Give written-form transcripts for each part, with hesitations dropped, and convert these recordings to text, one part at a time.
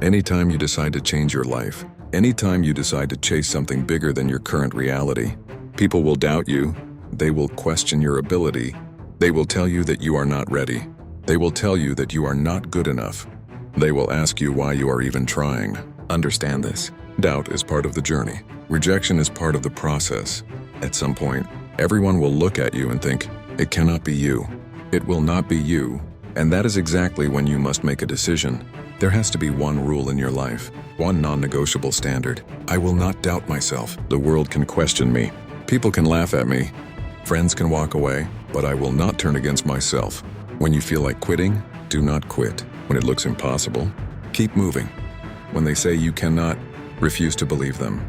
Anytime you decide to change your life, anytime you decide to chase something bigger than your current reality, people will doubt you, they will question your ability, they will tell you that you are not ready, they will tell you that you are not good enough, they will ask you why you are even trying. Understand this. Doubt is part of the journey. Rejection is part of the process. At some point, everyone will look at you and think, it cannot be you. It will not be you. And that is exactly when you must make a decision. There has to be one rule in your life, one non-negotiable standard. I will not doubt myself. The world can question me. People can laugh at me. Friends can walk away, but I will not turn against myself. When you feel like quitting, do not quit. When it looks impossible, keep moving. When they say you cannot, refuse to believe them.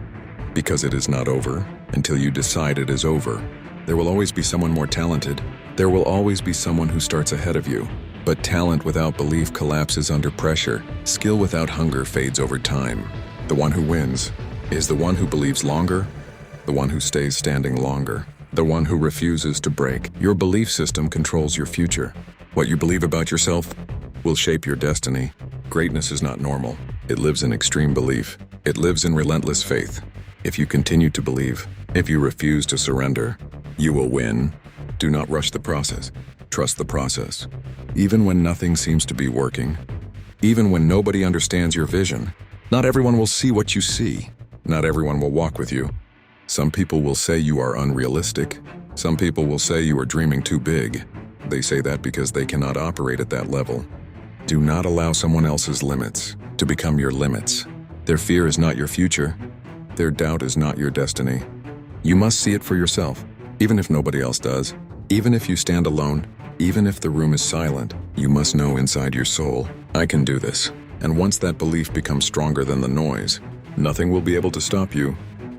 Because it is not over until you decide it is over. There will always be someone more talented. There will always be someone who starts ahead of you. But talent without belief collapses under pressure. Skill without hunger fades over time. The one who wins is the one who believes longer, the one who stays standing longer, the one who refuses to break. Your belief system controls your future. What you believe about yourself will shape your destiny. Greatness is not normal. It lives in extreme belief. It lives in relentless faith. If you continue to believe, if you refuse to surrender, you will win. Do not rush the process. Trust the process. Even when nothing seems to be working, even when nobody understands your vision, not everyone will see what you see. Not everyone will walk with you. Some people will say you are unrealistic. Some people will say you are dreaming too big. They say that because they cannot operate at that level. Do not allow someone else's limits to become your limits. Their fear is not your future. Their doubt is not your destiny. You must see it for yourself, even if nobody else does. Even if you stand alone, even if the room is silent, you must know inside your soul, I can do this. And once that belief becomes stronger than the noise, nothing will be able to stop you.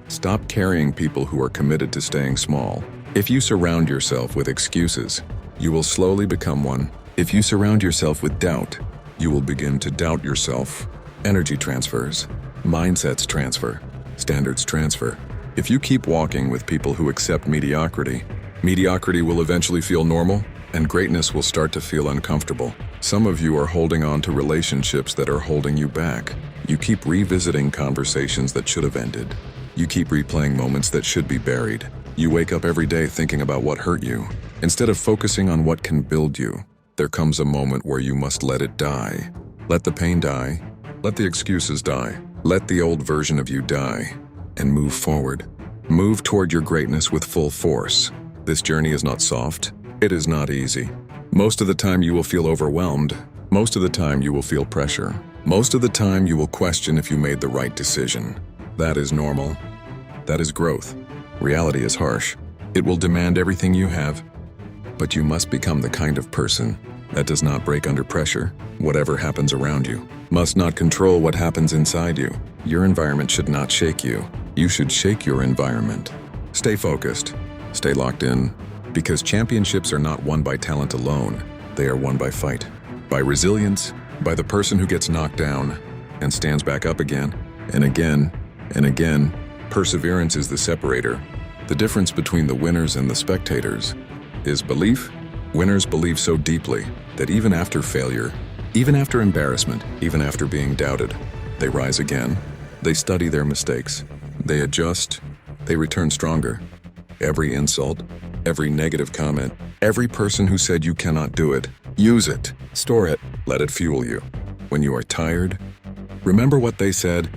Stop carrying people who are committed to staying small. If you surround yourself with excuses, you will slowly become one. If you surround yourself with doubt, you will begin to doubt yourself. Energy transfers, mindsets transfer, standards transfer. If you keep walking with people who accept mediocrity, mediocrity will eventually feel normal, and greatness will start to feel uncomfortable. Some of you are holding on to relationships that are holding you back. You keep revisiting conversations that should have ended. You keep replaying moments that should be buried. You wake up every day thinking about what hurt you, instead of focusing on what can build you. There comes a moment where you must let it die. Let the pain die. Let the excuses die. Let the old version of you die. And move forward. Move toward your greatness with full force. This journey is not soft. It is not easy. Most of the time you will feel overwhelmed. Most of the time you will feel pressure. Most of the time you will question if you made the right decision. That is normal. That is growth. Reality is harsh. It will demand everything you have. But you must become the kind of person that does not break under pressure. Whatever happens around you must not control what happens inside you. Your environment should not shake you. You should shake your environment. Stay focused. Stay locked in. Because championships are not won by talent alone. They are won by fight, by resilience, by the person who gets knocked down and stands back up again and again and again. Perseverance is the separator. The difference between the winners and the spectators is belief. Winners believe so deeply that even after failure, even after embarrassment, even after being doubted, they rise again. They study their mistakes. They adjust. They return stronger. Every insult, every negative comment, every person who said you cannot do it, use it, store it, let it fuel you. When you are tired, remember what they said.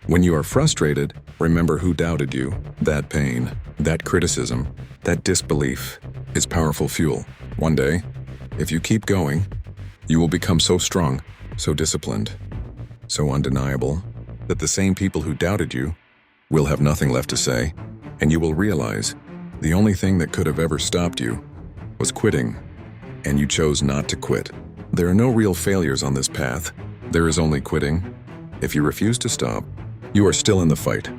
When you are frustrated, remember who doubted you. That pain, that criticism, that disbelief is powerful fuel. One day, if you keep going, you will become so strong, so disciplined, so undeniable, that the same people who doubted you will have nothing left to say, and you will realize the only thing that could have ever stopped you was quitting, and you chose not to quit. There are no real failures on this path. There is only quitting. If you refuse to stop, you are still in the fight.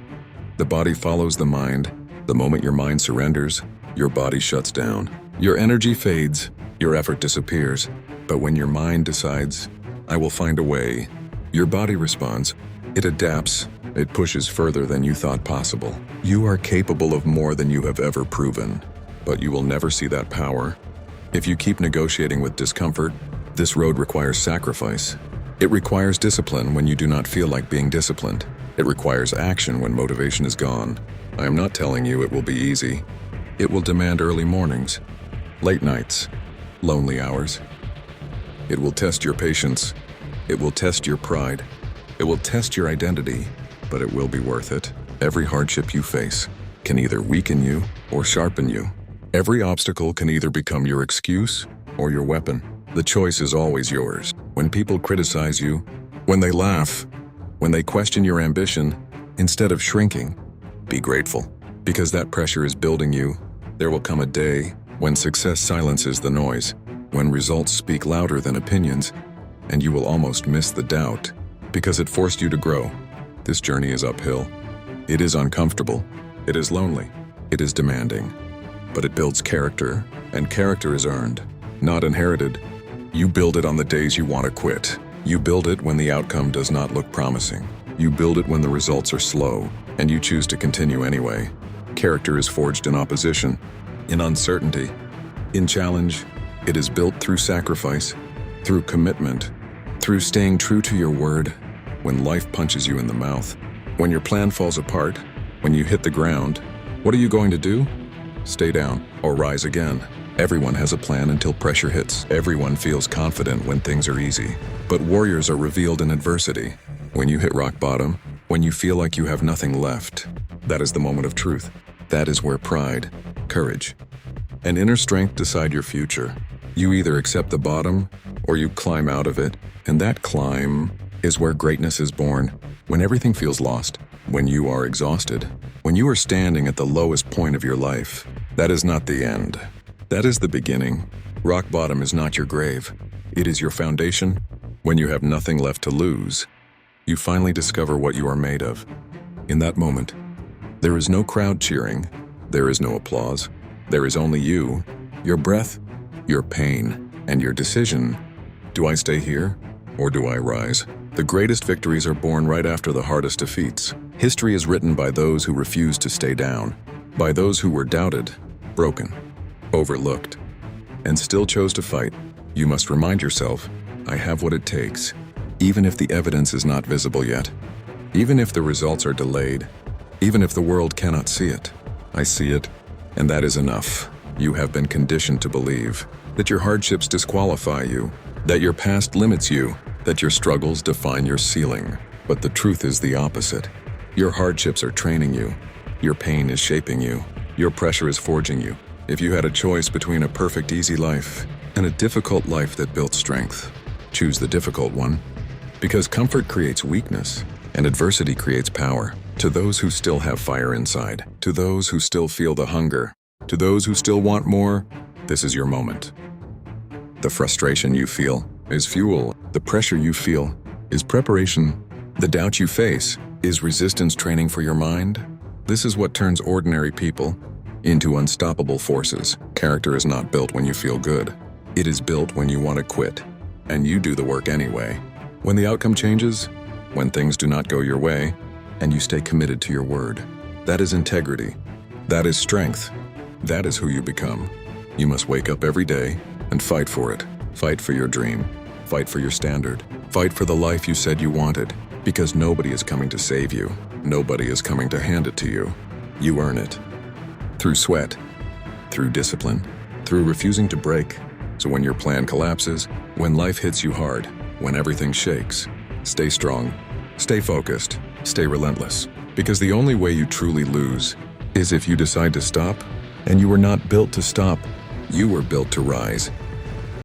The body follows the mind. The moment your mind surrenders, your body shuts down. Your energy fades, your effort disappears. But when your mind decides, I will find a way, your body responds. It adapts. It pushes further than you thought possible. You are capable of more than you have ever proven, but you will never see that power if you keep negotiating with discomfort. This road requires sacrifice. It requires discipline when you do not feel like being disciplined. It requires action when motivation is gone. I am not telling you it will be easy. It will demand early mornings, late nights, lonely hours. It will test your patience. It will test your pride. It will test your identity, but it will be worth it. Every hardship you face can either weaken you or sharpen you. Every obstacle can either become your excuse or your weapon. The choice is always yours. When people criticize you, when they laugh, when they question your ambition, instead of shrinking, be grateful. Because that pressure is building you. There will come a day when success silences the noise, when results speak louder than opinions, and you will almost miss the doubt because it forced you to grow. This journey is uphill. It is uncomfortable. It is lonely. It is demanding. But it builds character, and character is earned, not inherited. You build it on the days you want to quit. You build it when the outcome does not look promising. You build it when the results are slow, and you choose to continue anyway. Character is forged in opposition, in uncertainty, in challenge. It is built through sacrifice, through commitment, through staying true to your word. When life punches you in the mouth, when your plan falls apart, when you hit the ground, what are you going to do? Stay down or rise again. Everyone has a plan until pressure hits. Everyone feels confident when things are easy. But warriors are revealed in adversity. When you hit rock bottom, when you feel like you have nothing left, that is the moment of truth. That is where pride, courage, and inner strength decide your future. You either accept the bottom or you climb out of it, and that climb is where greatness is born. When everything feels lost, when you are exhausted, when you are standing at the lowest point of your life, that is not the end. That is the beginning. Rock bottom is not your grave. It is your foundation. When you have nothing left to lose, you finally discover what you are made of. In that moment, there is no crowd cheering. There is no applause. There is only you, your breath, your pain, and your decision. Do I stay here, or do I rise? The greatest victories are born right after the hardest defeats. History is written by those who refused to stay down, by those who were doubted, broken, overlooked, and still chose to fight. You must remind yourself, I have what it takes, even if the evidence is not visible yet, even if the results are delayed, even if the world cannot see it. I see it, and that is enough. You have been conditioned to believe that your hardships disqualify you, that your past limits you, that your struggles define your ceiling. But the truth is the opposite. Your hardships are training you. Your pain is shaping you. Your pressure is forging you. If you had a choice between a perfect, easy life and a difficult life that built strength, choose the difficult one. Because comfort creates weakness, and adversity creates power. To those who still have fire inside, to those who still feel the hunger, to those who still want more, this is your moment. The frustration you feel is fuel. The pressure you feel is preparation. The doubt you face is resistance training for your mind. This is what turns ordinary people into unstoppable forces. Character is not built when you feel good. It is built when you want to quit, and you do the work anyway. When the outcome changes, when things do not go your way, and you stay committed to your word. That is integrity. That is strength. That is who you become. You must wake up every day and fight for it. Fight for your dream. Fight for your standard. Fight for the life you said you wanted, because nobody is coming to save you. Nobody is coming to hand it to you. You earn it. Through sweat, through discipline, through refusing to break. So when your plan collapses, when life hits you hard, when everything shakes, stay strong, stay focused, stay relentless. Because the only way you truly lose is if you decide to stop, and you were not built to stop. You were built to rise.